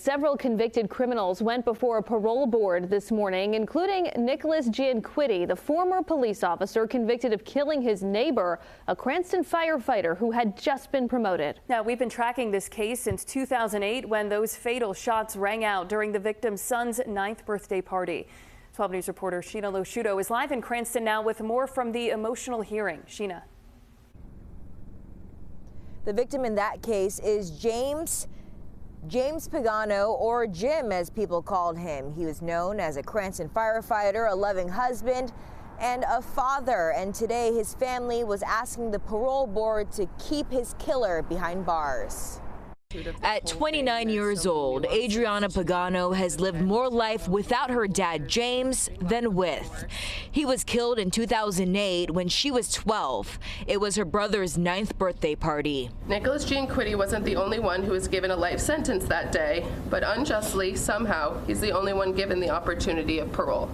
Several convicted criminals went before a parole board this morning, including Nicholas Gianquitti, the former police officer convicted of killing his neighbor, a Cranston firefighter who had just been promoted. Now, we've been tracking this case since 2008 when those fatal shots rang out during the victim's son's 9th birthday party. 12 News reporter Shiina LoSciuto is live in Cranston now with more from the emotional hearing. Shiina. The victim in that case is James Pagano, or Jim as people called him. He was known as a Cranston firefighter, a loving husband, and a father. And today his family was asking the parole board to keep his killer behind bars. At 29 years old, Adriana Pagano has lived more life without her dad, James, than with. He was killed in 2008 when she was 12. It was her brother's 9th birthday party. Nicholas Gianquitti wasn't the only one who was given a life sentence that day, but unjustly, somehow, he's the only one given the opportunity of parole.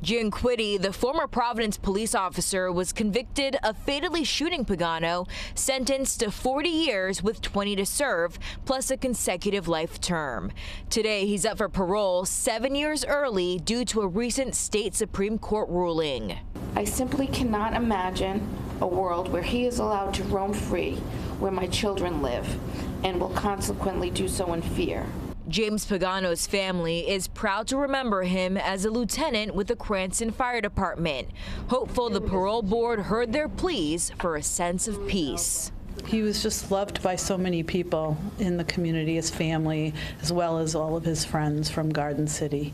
Gianquitti, the former Providence police officer, was convicted of fatally shooting Pagano, sentenced to 40 years with 20 to serve, plus a consecutive life term. Today, he's up for parole 7 years early due to a recent state Supreme Court ruling. I simply cannot imagine a world where he is allowed to roam free where my children live and will consequently do so in fear. James Pagano's family is proud to remember him as a lieutenant with the Cranston Fire Department, hopeful the parole board heard their pleas for a sense of peace. He was just loved by so many people in the community, his family, as well as all of his friends from Garden City.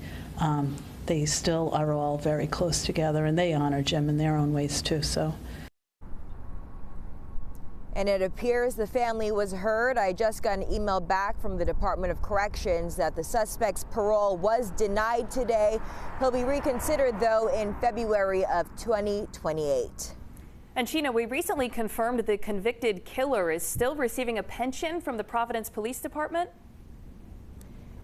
They still are all very close together, and they honor Jim in their own ways too. And it appears the family was heard. I just got an email back from the Department of Corrections that the suspect's parole was denied today. He'll be reconsidered, though, in February of 2028. And Shiina, we recently confirmed the convicted killer is still receiving a pension from the Providence Police Department.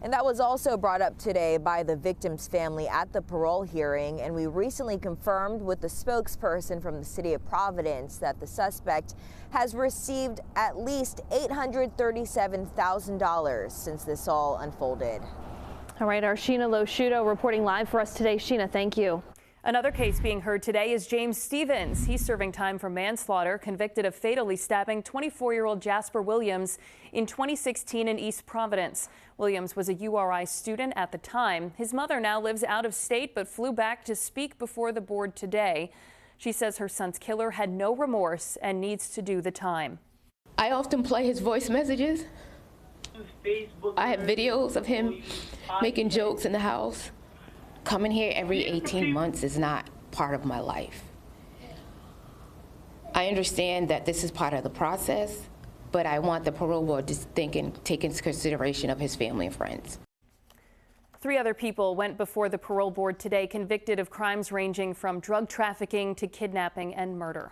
And that was also brought up today by the victim's family at the parole hearing. And we recently confirmed with the spokesperson from the city of Providence that the suspect has received at least $837,000 since this all unfolded. All right, our Shiina LoSciuto reporting live for us today. Shiina, thank you. Another case being heard today is James Stevens. He's serving time for manslaughter, convicted of fatally stabbing 24-year-old Jasper Williams in 2016 in East Providence. Williams was a URI student at the time. His mother now lives out of state but flew back to speak before the board today. She says her son's killer had no remorse and needs to do the time. I often play his voice messages. I have videos of him making jokes in the house. Coming here every 18 months is not part of my life. I understand that this is part of the process, but I want the parole board to think and take into consideration of his family and friends. 3 other people went before the parole board today convicted of crimes ranging from drug trafficking to kidnapping and murder.